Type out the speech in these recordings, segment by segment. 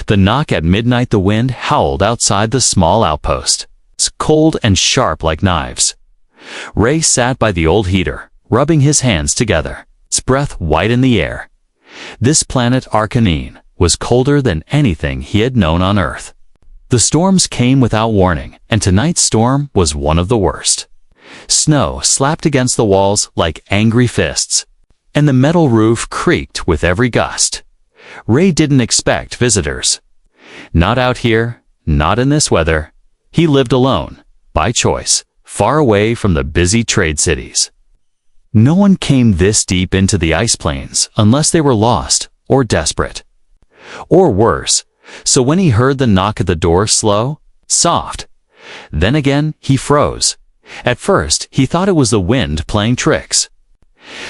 The knock at midnight. The wind howled outside the small outpost, cold and sharp like knives. Ray sat by the old heater, rubbing his hands together, its breath white in the air. This planet Arcanine was colder than anything he had known on Earth. The storms came without warning, and tonight's storm was one of the worst. Snow slapped against the walls like angry fists, and the metal roof creaked with every gust. Ray didn't expect visitors. Not out here, not in this weather. He lived alone, by choice, far away from the busy trade cities. No one came this deep into the ice plains unless they were lost or desperate. Or worse, so when he heard the knock at the door slow, soft, then again he froze. At first he thought it was the wind playing tricks.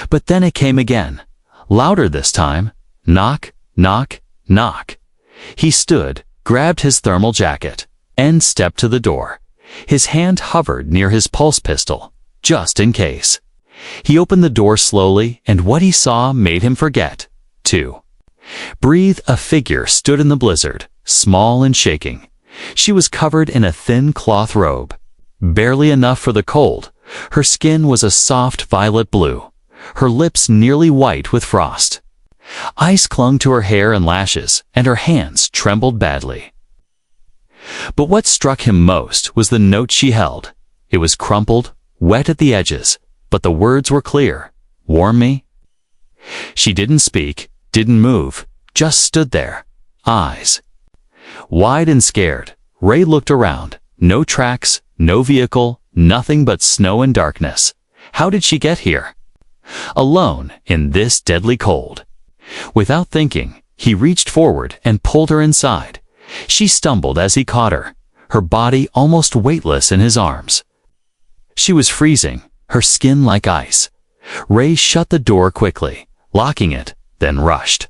But then it came again, louder this time. Knock, knock, knock. He stood, grabbed his thermal jacket, and stepped to the door. His hand hovered near his pulse pistol, just in case. He opened the door slowly, and what he saw made him forget, too. Breathe. A figure stood in the blizzard, small and shaking. She was covered in a thin cloth robe, barely enough for the cold. Her skin was a soft violet blue, her lips nearly white with frost. Ice clung to her hair and lashes, and her hands trembled badly. But what struck him most was the note she held. It was crumpled, wet at the edges, but the words were clear. Warm me? She didn't speak, didn't move, just stood there, eyes wide and scared. Ray looked around. No tracks, no vehicle, nothing but snow and darkness. How did she get here? Alone in this deadly cold. Without thinking, he reached forward and pulled her inside. She stumbled as he caught her, her body almost weightless in his arms. She was freezing, her skin like ice. Ray shut the door quickly, locking it, then rushed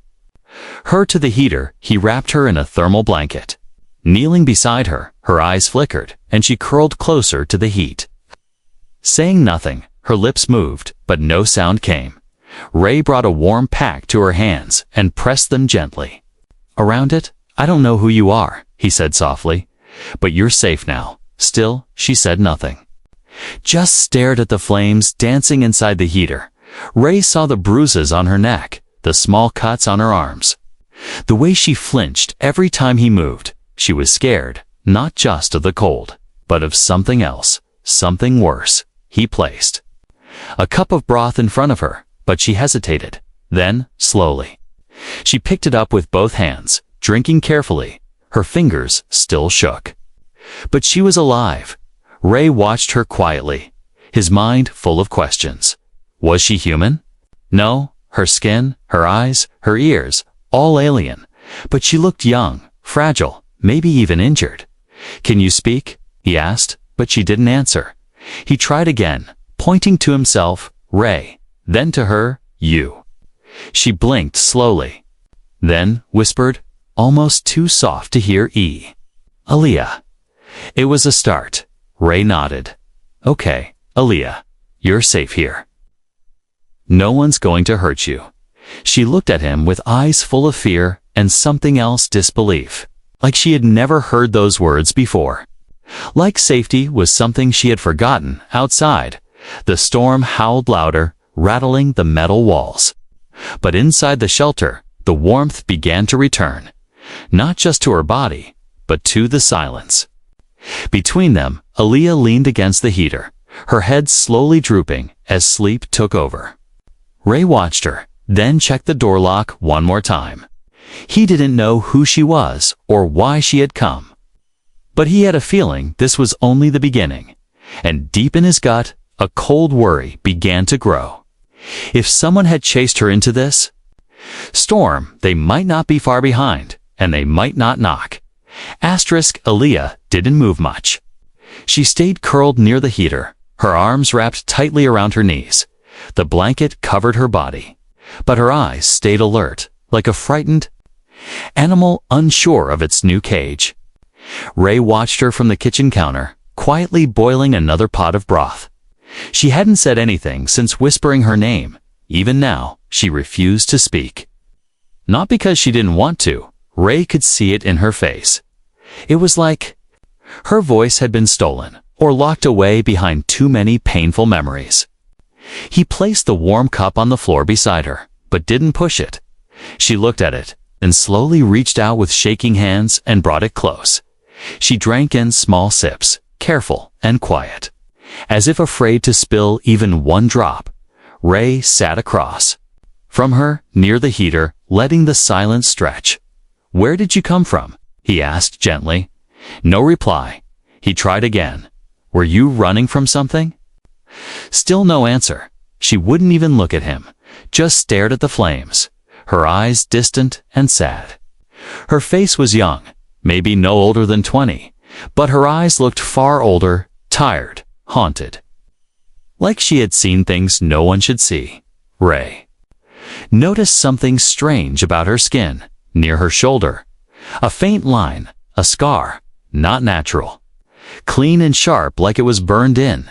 her to the heater. He wrapped her in a thermal blanket. Kneeling beside her, her eyes flickered, and she curled closer to the heat. Saying nothing, her lips moved, but no sound came. Ray brought a warm pack to her hands and pressed them gently. Around it, I don't know who you are, he said softly, but you're safe now. Still, she said nothing. Just stared at the flames dancing inside the heater. Ray saw the bruises on her neck, the small cuts on her arms. The way she flinched every time he moved. She was scared, not just of the cold, but of something else, something worse. He placed a cup of broth in front of her, but she hesitated. Then, slowly, she picked it up with both hands, drinking carefully. Her fingers still shook. But she was alive. Ray watched her quietly, his mind full of questions. Was she human? No, her skin, her eyes, her ears, all alien. But she looked young, fragile, maybe even injured. Can you speak? He asked, but she didn't answer. He tried again, pointing to himself, Ray, then to her, you. She blinked slowly, then whispered, almost too soft to hear, Aaliyah. It was a start. Ray nodded. Okay, Aaliyah, you're safe here. No one's going to hurt you. She looked at him with eyes full of fear and something else, disbelief. Like she had never heard those words before. Like safety was something she had forgotten outside. The storm howled louder, rattling the metal walls. But inside the shelter, the warmth began to return. Not just to her body, but to the silence. Between them, Aaliyah leaned against the heater, her head slowly drooping as sleep took over. Ray watched her, then checked the door lock one more time. He didn't know who she was or why she had come. But he had a feeling this was only the beginning. And deep in his gut, a cold worry began to grow. If someone had chased her into this storm, they might not be far behind, and they might not knock. Aaliyah didn't move much. She stayed curled near the heater, her arms wrapped tightly around her knees. The blanket covered her body, but her eyes stayed alert, like a frightened animal unsure of its new cage. Ray watched her from the kitchen counter, quietly boiling another pot of broth. She hadn't said anything since whispering her name. Even now, she refused to speak. Not because she didn't want to. Ray could see it in her face. It was like her voice had been stolen or locked away behind too many painful memories. He placed the warm cup on the floor beside her, but didn't push it. She looked at it, then slowly reached out with shaking hands and brought it close. She drank in small sips, careful and quiet. As if afraid to spill even one drop, Ray sat across from her, near the heater, letting the silence stretch. "Where did you come from?" he asked gently. No reply. He tried again. "Were you running from something?" Still no answer. She wouldn't even look at him, just stared at the flames, her eyes distant and sad. Her face was young, maybe no older than 20, but her eyes looked far older, tired, haunted. Like she had seen things no one should see. Ray noticed something strange about her skin, near her shoulder. A faint line, a scar, not natural. Clean and sharp like it was burned in.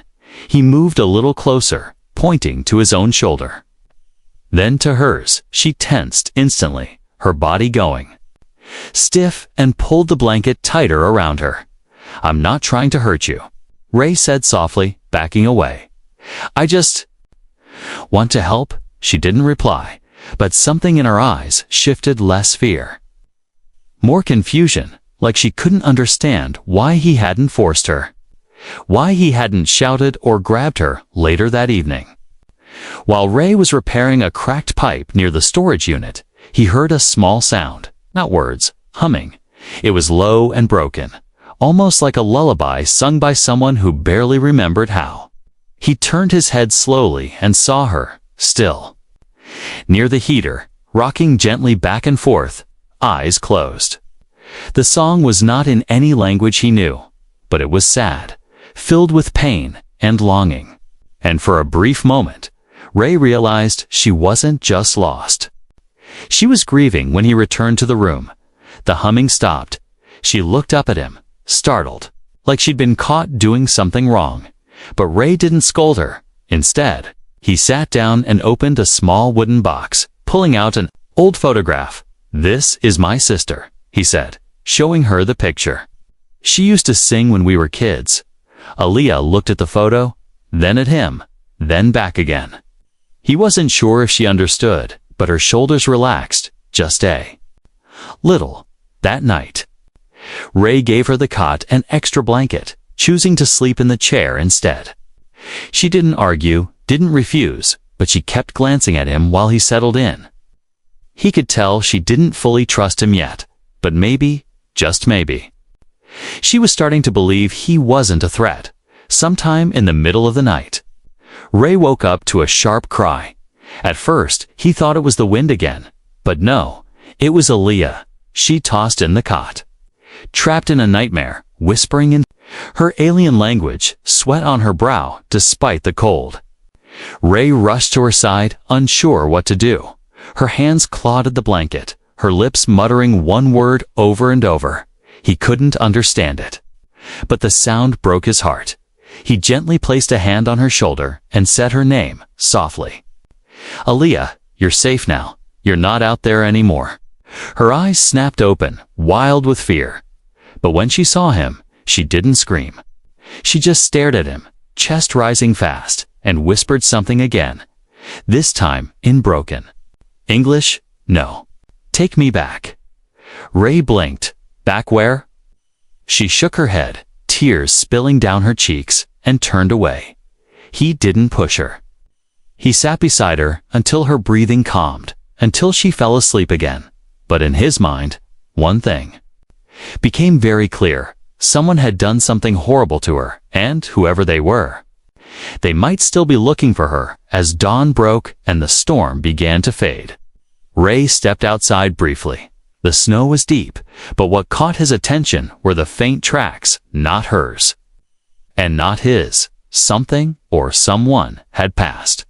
He moved a little closer, pointing to his own shoulder. Then to hers. She tensed instantly, her body going stiff, and pulled the blanket tighter around her. "I'm not trying to hurt you," Ray said softly, backing away. "I just want to help." She didn't reply, but something in her eyes shifted, less fear, more confusion, like she couldn't understand why he hadn't forced her, why he hadn't shouted or grabbed her later that evening. While Ray was repairing a cracked pipe near the storage unit, he heard a small sound, not words, humming. It was low and broken, almost like a lullaby sung by someone who barely remembered how. He turned his head slowly and saw her, still, near the heater, rocking gently back and forth, eyes closed. The song was not in any language he knew, but it was sad, filled with pain and longing. And for a brief moment, Ray realized she wasn't just lost. She was grieving when he returned to the room. The humming stopped. She looked up at him, startled, like she'd been caught doing something wrong. But Ray didn't scold her. Instead, he sat down and opened a small wooden box, pulling out an old photograph. "This is my sister," he said, showing her the picture. "She used to sing when we were kids." Aaliyah looked at the photo, then at him, then back again. He wasn't sure if she understood, but her shoulders relaxed, just a little. That night, Ray gave her the cot and extra blanket, choosing to sleep in the chair instead. She didn't argue, didn't refuse, but she kept glancing at him while he settled in. He could tell she didn't fully trust him yet, but maybe, just maybe, she was starting to believe he wasn't a threat. Sometime in the middle of the night, Ray woke up to a sharp cry. At first, he thought it was the wind again, but no, it was Aaliyah. She tossed in the cot, trapped in a nightmare, whispering in her alien language, sweat on her brow despite the cold. Ray rushed to her side, unsure what to do. Her hands clawed at the blanket, her lips muttering one word over and over. He couldn't understand it, but the sound broke his heart. He gently placed a hand on her shoulder and said her name, softly. "Aaliyah, you're safe now. You're not out there anymore." Her eyes snapped open, wild with fear. But when she saw him, she didn't scream. She just stared at him, chest rising fast, and whispered something again, this time in broken English. "No. Take me back." Ray blinked. "Back where?" She shook her head, tears spilling down her cheeks, and turned away. He didn't push her. He sat beside her until her breathing calmed, until she fell asleep again. But in his mind, one thing became very clear. Someone had done something horrible to her, and whoever they were, they might still be looking for her as dawn broke and the storm began to fade. Ray stepped outside briefly. The snow was deep, but what caught his attention were the faint tracks, not hers, and not his. Something or someone had passed.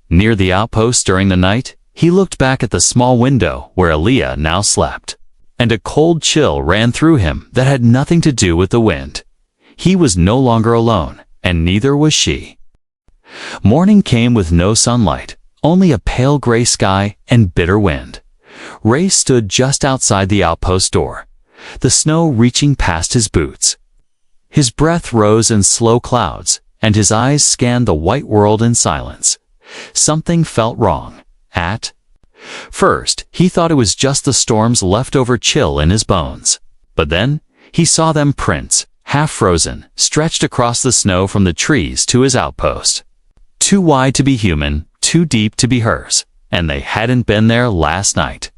Near the outpost during the night, he looked back at the small window where Aaliyah now slept, and a cold chill ran through him that had nothing to do with the wind. He was no longer alone, and neither was she. Morning came with no sunlight, only a pale gray sky and bitter wind. Ray stood just outside the outpost door, the snow reaching past his boots. His breath rose in slow clouds, and his eyes scanned the white world in silence. Something felt wrong. At first, he thought it was just the storm's leftover chill in his bones. But then, he saw them prints, half frozen, stretched across the snow from the trees to his outpost. Too wide to be human, too deep to be hers, and they hadn't been there last night.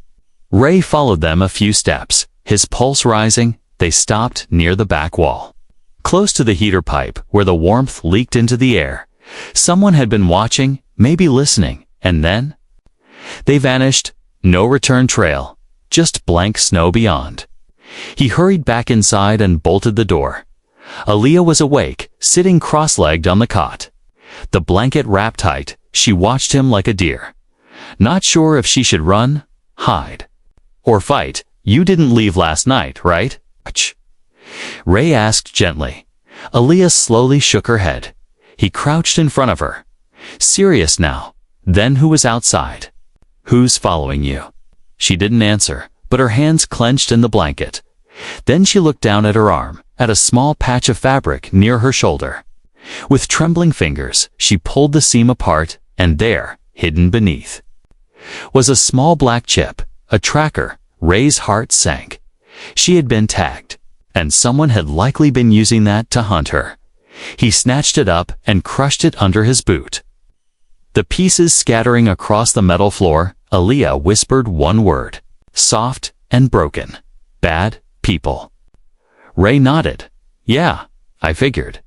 Ray followed them a few steps, his pulse rising. They stopped near the back wall. Close to the heater pipe, where the warmth leaked into the air, someone had been watching, maybe listening, and then they vanished. No return trail, just blank snow beyond. He hurried back inside and bolted the door. Aaliyah was awake, sitting cross-legged on the cot. The blanket wrapped tight, she watched him like a deer. Not sure if she should run, hide, or fight. "You didn't leave last night, right?" Ray asked gently. Aaliyah slowly shook her head. He crouched in front of her. Serious now. "Then who was outside? Who's following you?" She didn't answer, but her hands clenched in the blanket. Then she looked down at her arm, at a small patch of fabric near her shoulder. With trembling fingers, she pulled the seam apart, and there, hidden beneath, was a small black chip, a tracker. Ray's heart sank. She had been tagged, and someone had likely been using that to hunt her. He snatched it up and crushed it under his boot. The pieces scattering across the metal floor, Aaliyah whispered one word, soft and broken. "Bad people." Ray nodded. "Yeah, I figured."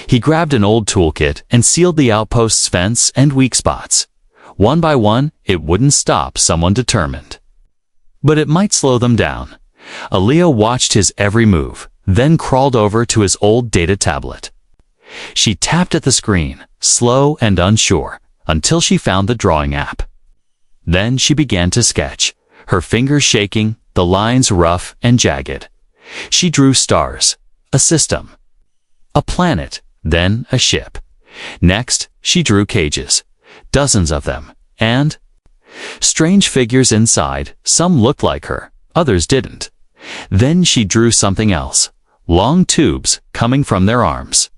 He grabbed an old toolkit and sealed the outpost's fence and weak spots. One by one, it wouldn't stop someone determined, but it might slow them down. Aaliyah watched his every move, then crawled over to his old data tablet. She tapped at the screen, slow and unsure, until she found the drawing app. Then she began to sketch, her fingers shaking, the lines rough and jagged. She drew stars, a system, a planet, then a ship. Next, she drew cages, dozens of them, and strange figures inside. Some looked like her, others didn't. Then she drew something else, long tubes coming from their arms,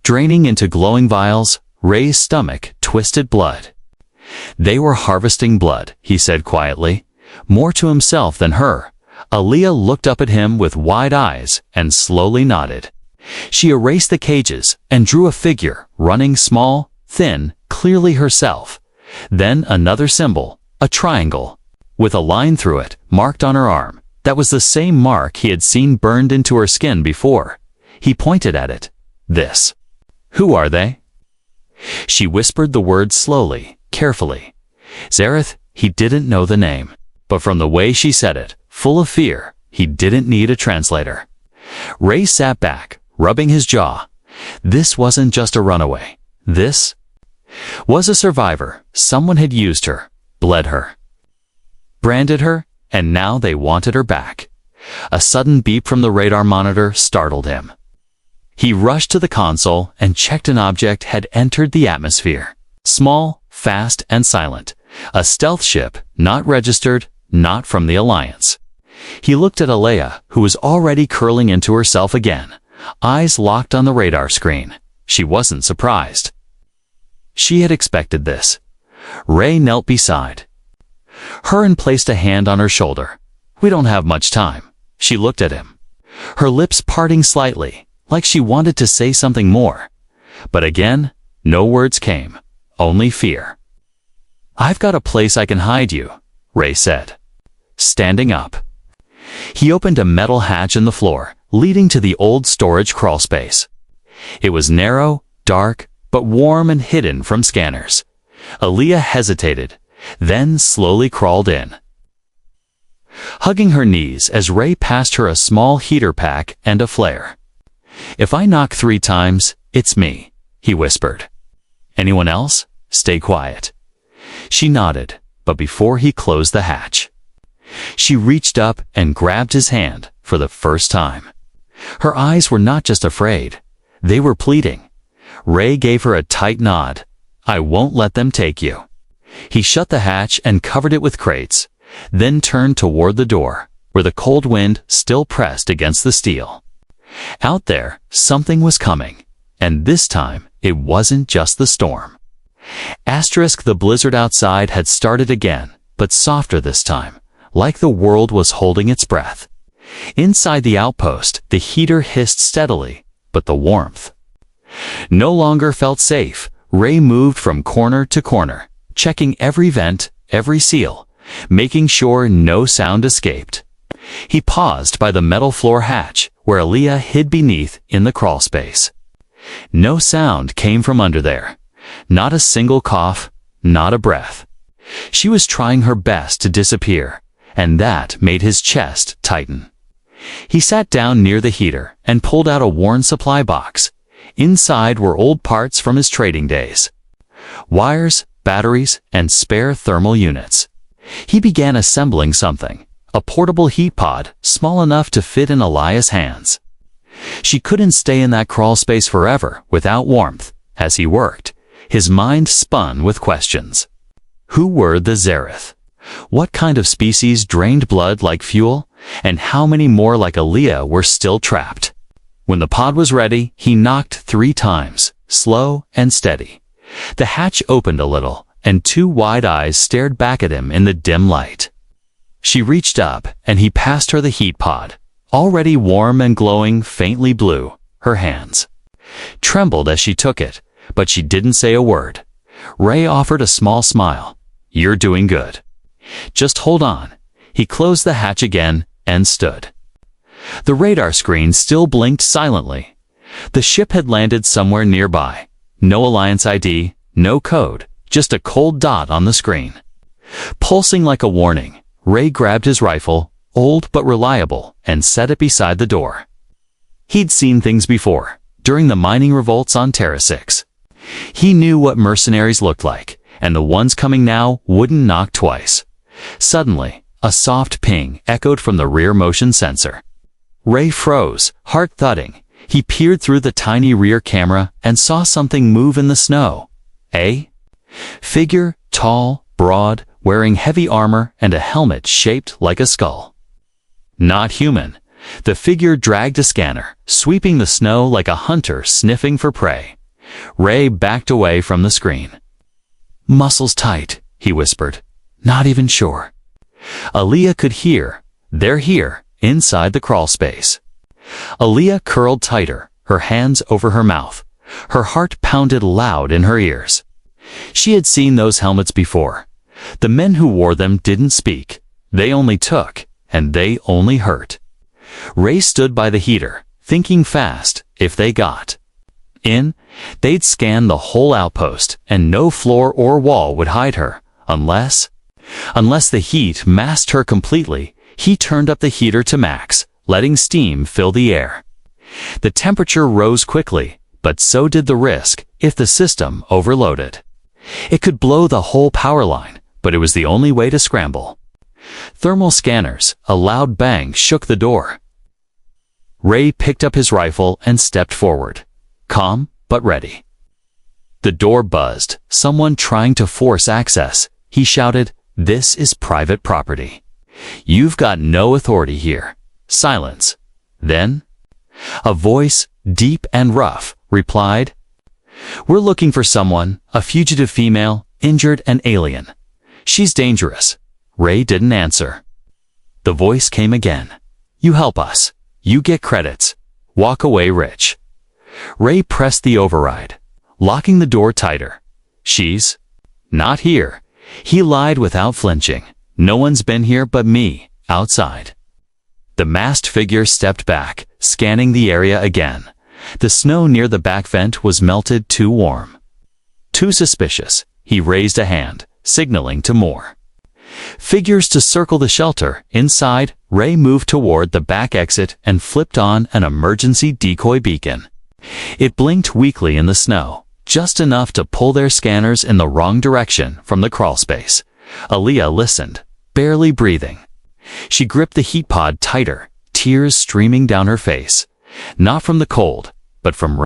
draining into glowing vials. Ray's stomach twisted. Blood. "They were harvesting blood," he said quietly, more to himself than her. Aaliyah looked up at him with wide eyes and slowly nodded. She erased the cages and drew a figure, running, small, thin, clearly herself. Then another symbol, a triangle, with a line through it, marked on her arm. That was the same mark he had seen burned into her skin before. He pointed at it. "This. Who are they?" She whispered the word slowly, carefully. Zareth. He didn't know the name, but from the way she said it, full of fear, he didn't need a translator. Ray sat back, rubbing his jaw. This wasn't just a runaway. This was a survivor. Someone had used her, bled her, branded her, and now they wanted her back. A sudden beep from the radar monitor startled him. He rushed to the console and checked an object had entered the atmosphere. Small, fast, and silent. A stealth ship, not registered, not from the Alliance. He looked at Aaliyah, who was already curling into herself again, eyes locked on the radar screen. She wasn't surprised. She had expected this. Ray knelt beside her and placed a hand on her shoulder. "We don't have much time." She looked at him, her lips parting slightly, like she wanted to say something more. But again, no words came, only fear. "I've got a place I can hide you," Ray said, standing up. He opened a metal hatch in the floor, leading to the old storage crawlspace. It was narrow, dark, but warm and hidden from scanners. Aaliyah hesitated, then slowly crawled in, hugging her knees as Ray passed her a small heater pack and a flare. "If I knock 3 times, it's me," he whispered. "Anyone else? Stay quiet." She nodded, but before he closed the hatch, she reached up and grabbed his hand for the first time. Her eyes were not just afraid, they were pleading. Ray gave her a tight nod. "I won't let them take you." He shut the hatch and covered it with crates, then turned toward the door, where the cold wind still pressed against the steel. Out there, something was coming, and this time it wasn't just the storm. The blizzard outside had started again, but softer this time, like the world was holding its breath. Inside the outpost, the heater hissed steadily, but the warmth no longer felt safe. Ray moved from corner to corner, checking every vent, every seal, making sure no sound escaped. He paused by the metal floor hatch, where Aaliyah hid beneath in the crawl space. No sound came from under there. Not a single cough, not a breath. She was trying her best to disappear, and that made his chest tighten. He sat down near the heater and pulled out a worn supply box. Inside were old parts from his trading days. Wires, batteries, and spare thermal units. He began assembling something, a portable heat pod small enough to fit in Aaliyah's hands. She couldn't stay in that crawl space forever without warmth. As he worked, his mind spun with questions. Who were the Zereth? What kind of species drained blood like fuel? And how many more like Aaliyah were still trapped? When the pod was ready, he knocked 3 times, slow and steady. The hatch opened a little, and 2 wide eyes stared back at him in the dim light. She reached up, and he passed her the heat pod, already warm and glowing faintly blue. Her hands trembled as she took it, but she didn't say a word. Ray offered a small smile. You're doing good. Just hold on. He closed the hatch again and stood. The radar screen still blinked silently. The ship had landed somewhere nearby. No Alliance ID, no code, just a cold dot on the screen. Pulsing like a warning, Ray grabbed his rifle, old but reliable, and set it beside the door. He'd seen things before, during the mining revolts on Terra 6. He knew what mercenaries looked like, and the ones coming now wouldn't knock twice. Suddenly, a soft ping echoed from the rear motion sensor. Ray froze, heart thudding. He peered through the tiny rear camera and saw something move in the snow. A figure, tall, broad, wearing heavy armor and a helmet shaped like a skull. Not human. The figure dragged a scanner, sweeping the snow like a hunter sniffing for prey. Ray backed away from the screen. Muscles tight, he whispered. Not even sure. Aaliyah could hear. They're here, inside the crawl space. Aaliyah curled tighter, her hands over her mouth. Her heart pounded loud in her ears. She had seen those helmets before. The men who wore them didn't speak. They only took, and they only hurt. Ray stood by the heater, thinking fast. If they got in, they'd scan the whole outpost, and no floor or wall would hide her, unless the heat masked her completely. He turned up the heater to max, letting steam fill the air. The temperature rose quickly, but so did the risk if the system overloaded. It could blow the whole power line, but it was the only way to scramble. Thermal scanners, a loud bang shook the door. Ray picked up his rifle and stepped forward, calm but ready. The door buzzed, someone trying to force access. He shouted, "This is private property. You've got no authority here." Silence. Then, a voice, deep and rough, replied, "We're looking for someone, a fugitive female, injured and alien. She's dangerous." Ray didn't answer. The voice came again. "You help us. You get credits. Walk away rich." Ray pressed the override, locking the door tighter. "She's not here." He lied without flinching. "No one's been here but me, outside." The masked figure stepped back, scanning the area again. The snow near the back vent was melted too warm. Too suspicious. He raised a hand, signaling to more figures to circle the shelter. Inside, Ray moved toward the back exit and flipped on an emergency decoy beacon. It blinked weakly in the snow, just enough to pull their scanners in the wrong direction from the crawl space. Aaliyah listened, barely breathing. She gripped the heat pod tighter, tears streaming down her face. Not from the cold, but from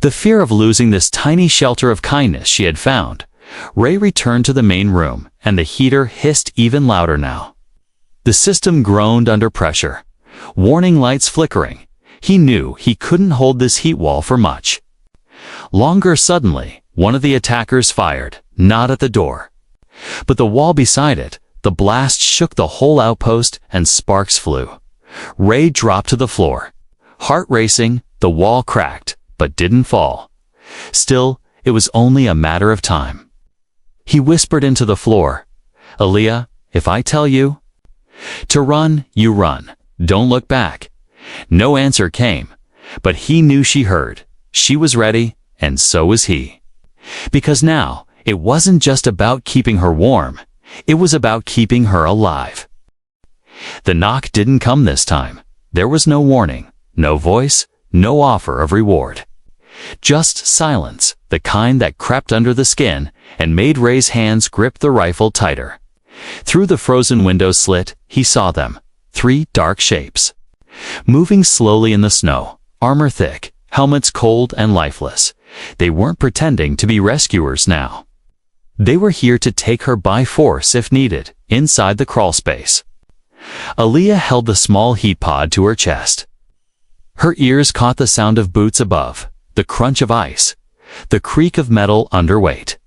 the fear of losing this tiny shelter of kindness she had found. Ray returned to the main room, and the heater hissed even louder now. The system groaned under pressure. Warning lights flickering. He knew he couldn't hold this heat wall for much longer. Suddenly, one of the attackers fired, not at the door, but the wall beside it. The blast shook the whole outpost, and sparks flew. Ray dropped to the floor. Heart racing, the wall cracked, but didn't fall. Still, it was only a matter of time. He whispered into the floor, "Aaliyah, if I tell you to run, you run. Don't look back." No answer came, but he knew she heard. She was ready, and so was he. Because now, it wasn't just about keeping her warm. It was about keeping her alive. The knock didn't come this time. There was no warning, no voice, no offer of reward. Just silence, the kind that crept under the skin and made Ray's hands grip the rifle tighter. Through the frozen window slit, he saw them, 3 dark shapes, moving slowly in the snow, armor thick, helmets cold and lifeless. They weren't pretending to be rescuers now. They were here to take her by force if needed, inside the crawl space. Aaliyah held the small heat pod to her chest. Her ears caught the sound of boots above, the crunch of ice, the creak of metal under weight.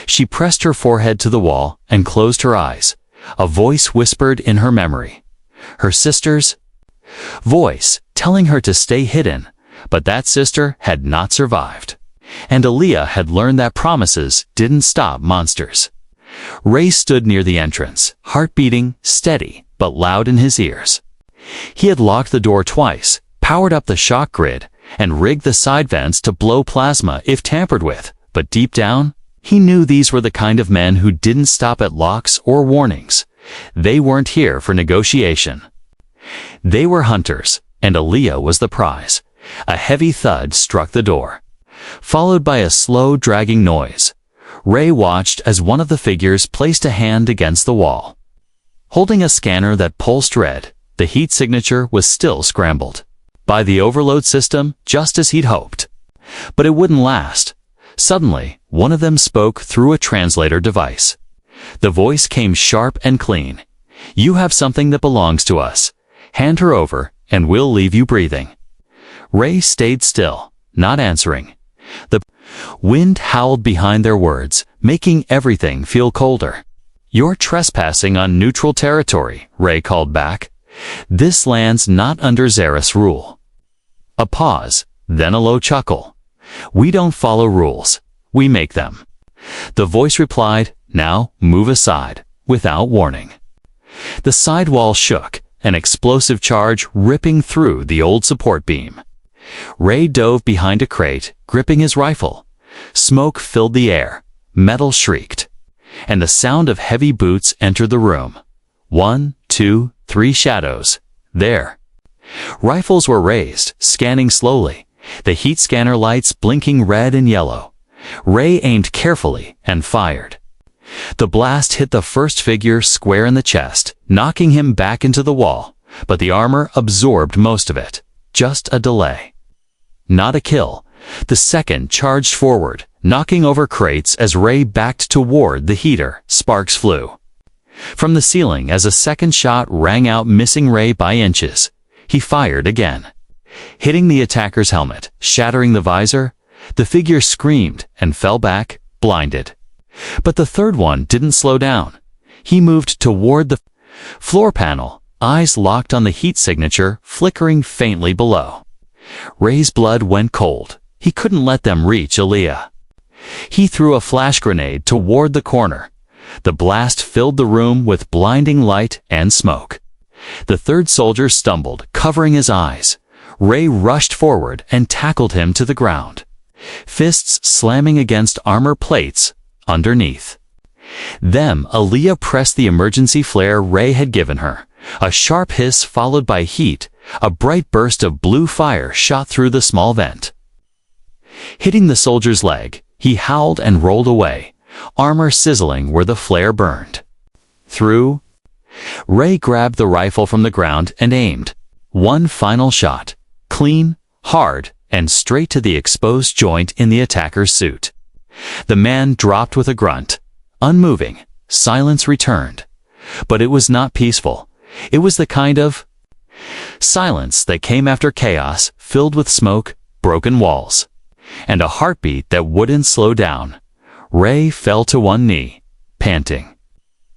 She pressed her forehead to the wall and closed her eyes. A voice whispered in her memory. Her sister's voice, telling her to stay hidden, but that sister had not survived. And Aaliyah had learned that promises didn't stop monsters. Ray stood near the entrance, heart beating, steady, but loud in his ears. He had locked the door twice, powered up the shock grid, and rigged the side vents to blow plasma if tampered with, but deep down, he knew these were the kind of men who didn't stop at locks or warnings. They weren't here for negotiation. They were hunters, and Aaliyah was the prize. A heavy thud struck the door, followed by a slow, dragging noise. Ray watched as one of the figures placed a hand against the wall. Holding a scanner that pulsed red, the heat signature was still scrambled by the overload system, just as he'd hoped. But it wouldn't last. Suddenly, one of them spoke through a translator device. The voice came sharp and clean. "You have something that belongs to us. Hand her over, and we'll leave you breathing." Ray stayed still, not answering. The wind howled behind their words, making everything feel colder. "You're trespassing on neutral territory," Ray called back. "This land's not under Xeris rule." A pause, then a low chuckle. "We don't follow rules. We make them." The voice replied, "Now, move aside," without warning. The sidewall shook, an explosive charge ripping through the old support beam. Ray dove behind a crate, gripping his rifle. Smoke filled the air, metal shrieked, and the sound of heavy boots entered the room. 1, 2, 3 shadows. There. Rifles were raised, scanning slowly, the heat scanner lights blinking red and yellow. Ray aimed carefully and fired. The blast hit the first figure square in the chest, knocking him back into the wall, but the armor absorbed most of it. Just a delay. Not a kill. The second charged forward, knocking over crates as Ray backed toward the heater. Sparks flew from the ceiling as a second shot rang out, missing Ray by inches. He fired again, hitting the attacker's helmet, shattering the visor. The figure screamed and fell back, blinded. But the third one didn't slow down. He moved toward the floor panel, eyes locked on the heat signature flickering faintly below. Ray's blood went cold. He couldn't let them reach Aaliyah. He threw a flash grenade toward the corner. The blast filled the room with blinding light and smoke. The third soldier stumbled, covering his eyes. Ray rushed forward and tackled him to the ground, fists slamming against armor plates underneath. Then Aaliyah pressed the emergency flare Ray had given her. A sharp hiss followed by heat. A bright burst of blue fire shot through the small vent. Hitting the soldier's leg, he howled and rolled away, armor sizzling where the flare burned. Through. Ray grabbed the rifle from the ground and aimed. One final shot. Clean, hard, and straight to the exposed joint in the attacker's suit. The man dropped with a grunt. Unmoving, silence returned. But it was not peaceful. It was the kind of silence that came after chaos filled with smoke, broken walls, and a heartbeat that wouldn't slow down. Ray fell to one knee, panting,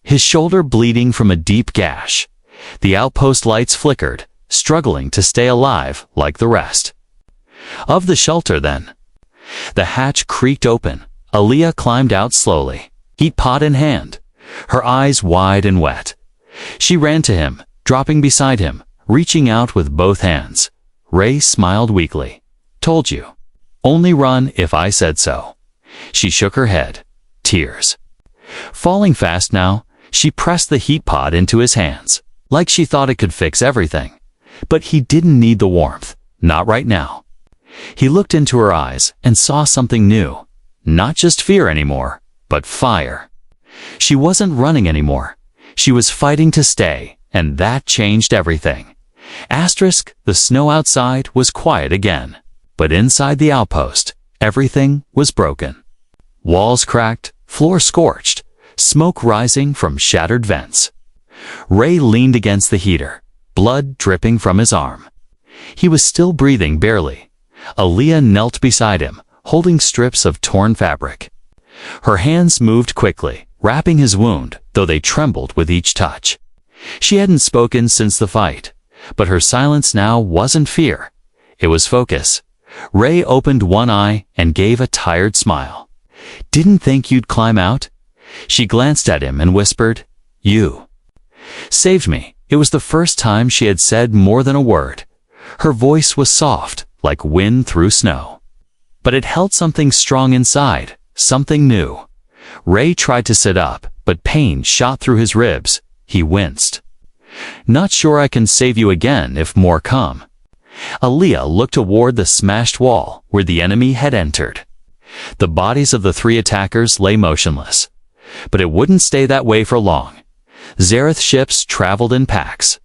his shoulder bleeding from a deep gash. The outpost lights flickered, struggling to stay alive like the rest. Of the shelter, then. The hatch creaked open. Aaliyah climbed out slowly, heat pot in hand, her eyes wide and wet. She ran to him, dropping beside him, reaching out with both hands. Ray smiled weakly. Told you. Only run if I said so. She shook her head. Tears. Falling fast now, she pressed the heat pot into his hands, like she thought it could fix everything. But he didn't need the warmth. Not right now. He looked into her eyes and saw something new. Not just fear anymore, but fire. She wasn't running anymore. She was fighting to stay, and that changed everything. The snow outside was quiet again. But inside the outpost, everything was broken. Walls cracked, floor scorched, smoke rising from shattered vents. Ray leaned against the heater, blood dripping from his arm. He was still breathing barely. Aaliyah knelt beside him, holding strips of torn fabric. Her hands moved quickly, wrapping his wound, though they trembled with each touch. She hadn't spoken since the fight, but her silence now wasn't fear. It was focus. Ray opened one eye and gave a tired smile. Didn't think you'd climb out? She glanced at him and whispered, You saved me. It was the first time she had said more than a word. Her voice was soft, like wind through snow. But it held something strong inside, something new. Ray tried to sit up, but pain shot through his ribs. He winced. Not sure I can save you again if more come. Aaliyah looked toward the smashed wall where the enemy had entered. The bodies of the 3 attackers lay motionless. But it wouldn't stay that way for long. Zareth ships traveled in packs.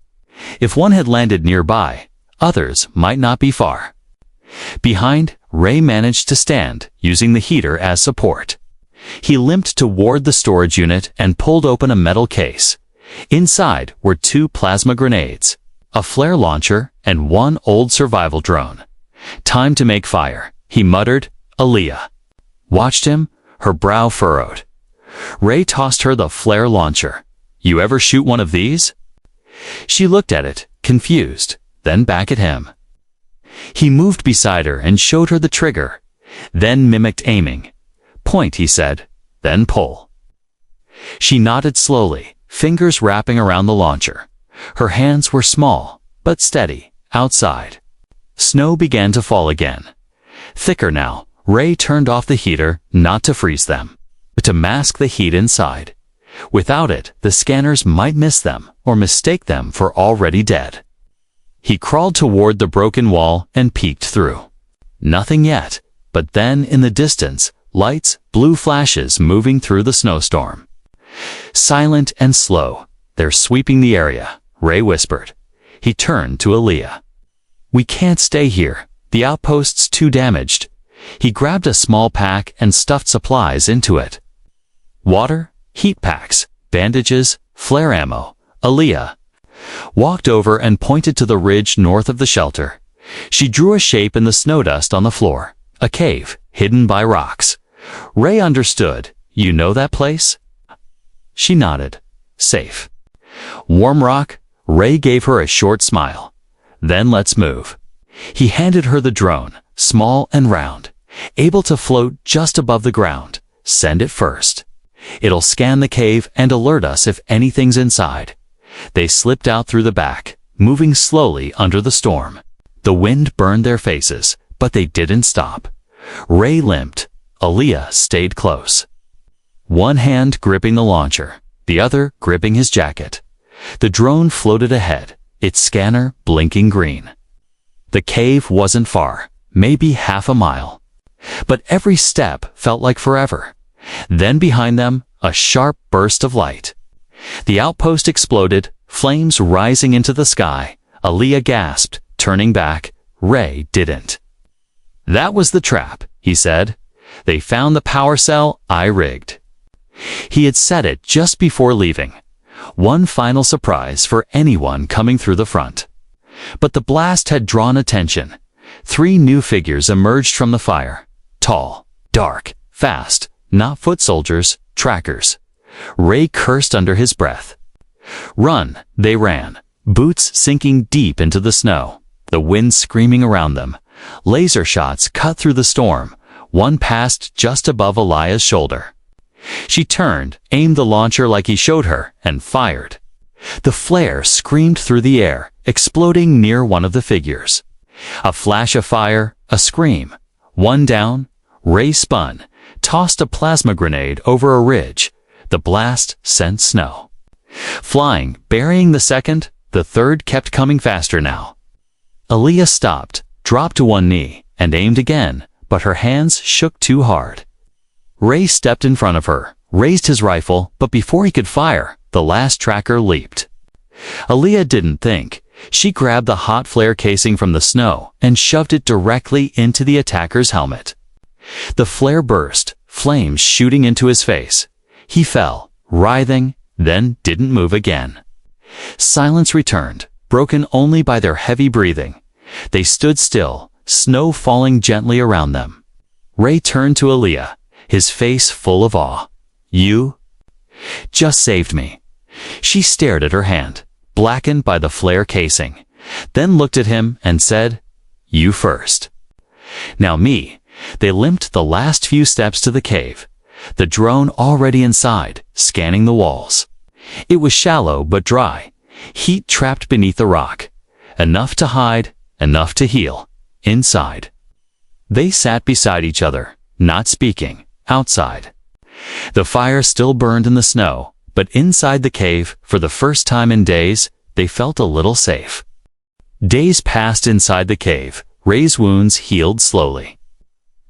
If one had landed nearby, others might not be far. Behind, Ray managed to stand, using the heater as support. He limped toward the storage unit and pulled open a metal case. Inside were 2 plasma grenades, a flare launcher, and 1 old survival drone. Time to make fire, he muttered. Aaliyah watched him, her brow furrowed. Ray tossed her the flare launcher. You ever shoot one of these? She looked at it, confused, then back at him. He moved beside her and showed her the trigger, then mimicked aiming. Point, he said, then pull. She nodded slowly, fingers wrapping around the launcher. Her hands were small, but steady, outside. Snow began to fall again. Thicker now. Ray turned off the heater, not to freeze them, but to mask the heat inside. Without it, the scanners might miss them or mistake them for already dead. He crawled toward the broken wall and peeked through. Nothing yet, but then in the distance, lights, blue flashes moving through the snowstorm. Silent and slow, they're sweeping the area, Ray whispered. He turned to Aaliyah. We can't stay here. The outpost's too damaged. He grabbed a small pack and stuffed supplies into it. Water, heat packs, bandages, flare ammo. Aaliyah walked over and pointed to the ridge north of the shelter. She drew a shape in the snow dust on the floor, a cave hidden by rocks. Ray understood. You know that place? She nodded. Safe. Warm rock? Ray gave her a short smile. Then let's move. He handed her the drone, small and round, able to float just above the ground. Send it first. It'll scan the cave and alert us if anything's inside. They slipped out through the back, moving slowly under the storm. The wind burned their faces, but they didn't stop. Ray limped. Aaliyah stayed close. One hand gripping the launcher, the other gripping his jacket. The drone floated ahead, its scanner blinking green. The cave wasn't far, maybe half a mile. But every step felt like forever. Then behind them, a sharp burst of light. The outpost exploded, flames rising into the sky. Aaliyah gasped, turning back. Ray didn't. That was the trap, he said. They found the power cell I rigged. He had set it just before leaving. One final surprise for anyone coming through the front. But the blast had drawn attention. 3 new figures emerged from the fire. Tall, dark, fast, not foot soldiers, trackers. Ray cursed under his breath. Run, they ran, boots sinking deep into the snow, the wind screaming around them. Laser shots cut through the storm. One passed just above Alia's shoulder. She turned, aimed the launcher like he showed her, and fired. The flare screamed through the air, exploding near one of the figures. A flash of fire, a scream. One down. Ray spun, tossed a plasma grenade over a ridge. The blast sent snow flying, burying the second. The third kept coming faster now. Alia stopped, dropped to one knee, and aimed again, but her hands shook too hard. Ray stepped in front of her, raised his rifle, but before he could fire, the last tracker leaped. Alia didn't think. She grabbed the hot flare casing from the snow and shoved it directly into the attacker's helmet. The flare burst, flames shooting into his face. He fell, writhing, then didn't move again. Silence returned, broken only by their heavy breathing. They stood still, snow falling gently around them. Ray turned to Alia, his face full of awe. You just saved me. She stared at her hand, blackened by the flare casing, then looked at him and said, "You first." Now me. They limped the last few steps to the cave, the drone already inside, scanning the walls. It was shallow but dry, heat trapped beneath the rock. Enough to hide, enough to heal, inside. They sat beside each other, not speaking, outside. The fire still burned in the snow, but inside the cave, for the first time in days, they felt a little safe. Days passed inside the cave. Ray's wounds healed slowly.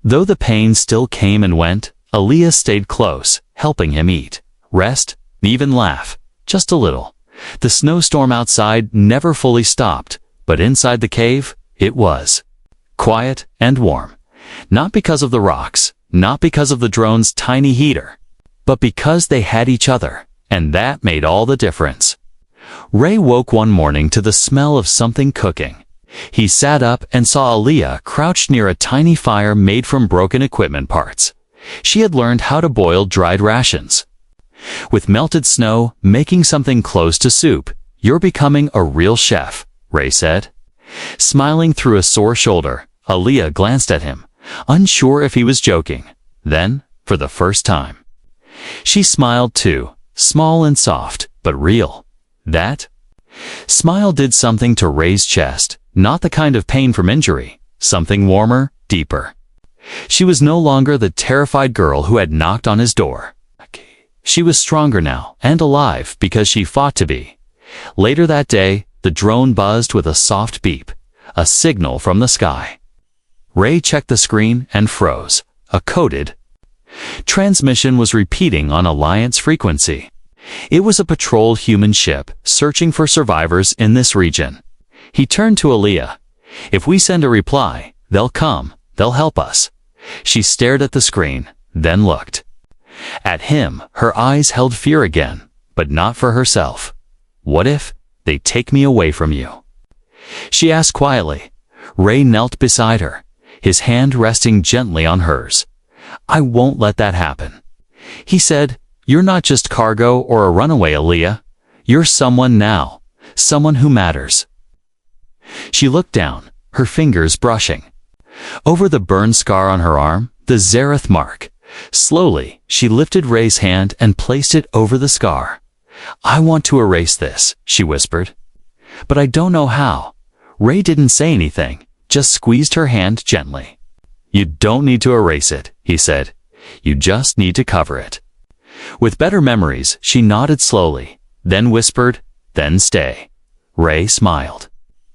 Though the pain still came and went, Alia stayed close, helping him eat, rest, even laugh, just a little. The snowstorm outside never fully stopped, but inside the cave, it was. Quiet and warm. Not because of the rocks, not because of the drone's tiny heater, but because they had each other, and that made all the difference. Ray woke one morning to the smell of something cooking. He sat up and saw Alia crouched near a tiny fire made from broken equipment parts. She had learned how to boil dried rations. With melted snow, making something close to soup. You're becoming a real chef, Ray said. Smiling through a sore shoulder, Alia glanced at him, unsure if he was joking. Then, for the first time, she smiled too, small and soft, but real. That smile did something to Ray's chest, not the kind of pain from injury, something warmer, deeper. She was no longer the terrified girl who had knocked on his door. She was stronger now, and alive because she fought to be. Later that day, the drone buzzed with a soft beep, a signal from the sky. Ray checked the screen and froze. A coded transmission was repeating on Alliance frequency. It was a patrol human ship searching for survivors in this region. He turned to Alia. If we send a reply, they'll come, they'll help us. She stared at the screen, then looked. At him, her eyes held fear again, but not for herself. What if they take me away from you? She asked quietly. Ray knelt beside her, his hand resting gently on hers. I won't let that happen. He said, you're not just cargo or a runaway, Alia. You're someone now, someone who matters. She looked down, her fingers brushing. Over the burn scar on her arm, the Zareth mark. Slowly, she lifted Ray's hand and placed it over the scar. I want to erase this, she whispered. But I don't know how. Ray didn't say anything, just squeezed her hand gently. You don't need to erase it, he said. You just need to cover it. With better memories, she nodded slowly, then whispered, then stay. Ray smiled.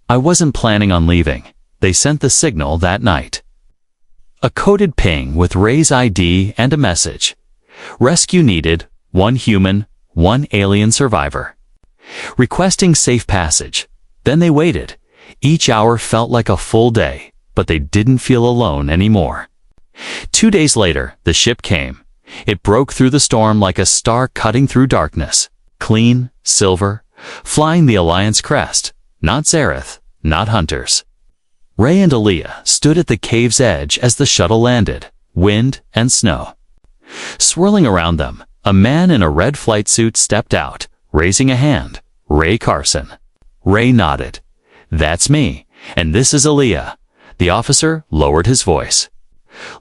I wasn't planning on leaving. They sent the signal that night. A coded ping with Ray's ID and a message. Rescue needed, 1 human, 1 alien survivor. Requesting safe passage. Then they waited. Each hour felt like a full day, but they didn't feel alone anymore. 2 days later, the ship came. It broke through the storm like a star cutting through darkness. Clean, silver, flying the Alliance crest. Not Zareth, not hunters. Ray and Aaliyah stood at the cave's edge as the shuttle landed, wind and snow. Swirling around them, a man in a red flight suit stepped out, raising a hand. Ray Carson. Ray nodded. That's me, and this is Aaliyah. The officer lowered his voice,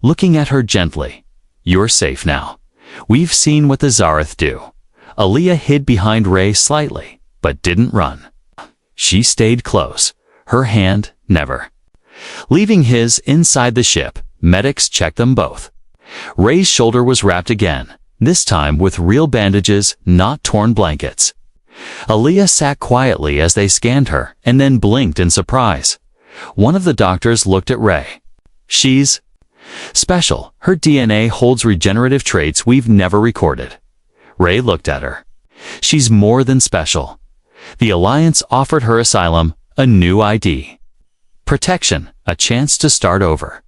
looking at her gently. You're safe now. We've seen what the Zareth do. Aaliyah hid behind Ray slightly, but didn't run. She stayed close, her hand never. Leaving his inside the ship, medics checked them both. Ray's shoulder was wrapped again, this time with real bandages, not torn blankets. Aaliyah sat quietly as they scanned her and then blinked in surprise. One of the doctors looked at Ray. She's special. Her DNA holds regenerative traits we've never recorded. Ray looked at her. She's more than special. The Alliance offered her asylum, a new ID. Protection, a chance to start over.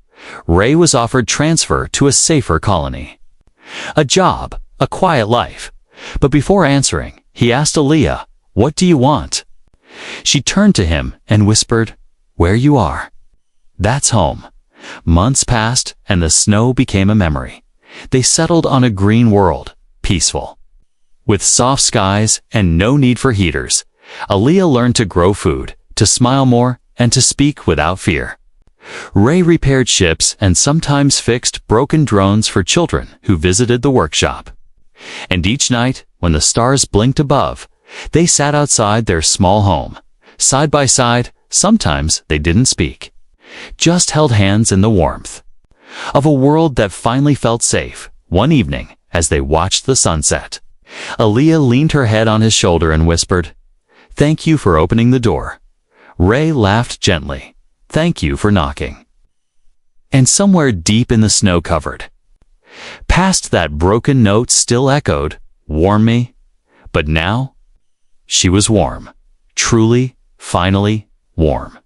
Ray was offered transfer to a safer colony. A job, a quiet life. But before answering, he asked Aaliyah, what do you want? She turned to him and whispered, where you are. That's home. Months passed and the snow became a memory. They settled on a green world, peaceful. With soft skies and no need for heaters, Aaliyah learned to grow food, to smile more, and to speak without fear. Ray repaired ships and sometimes fixed broken drones for children who visited the workshop. And each night, when the stars blinked above, they sat outside their small home. Side by side, sometimes they didn't speak, just held hands in the warmth of a world that finally felt safe. One evening, as they watched the sunset, Aaliyah leaned her head on his shoulder and whispered, thank you for opening the door. Ray laughed gently. Thank you for knocking. And somewhere deep in the snow-covered past, that broken note still echoed, warm me. But now, she was warm. Truly, finally, warm.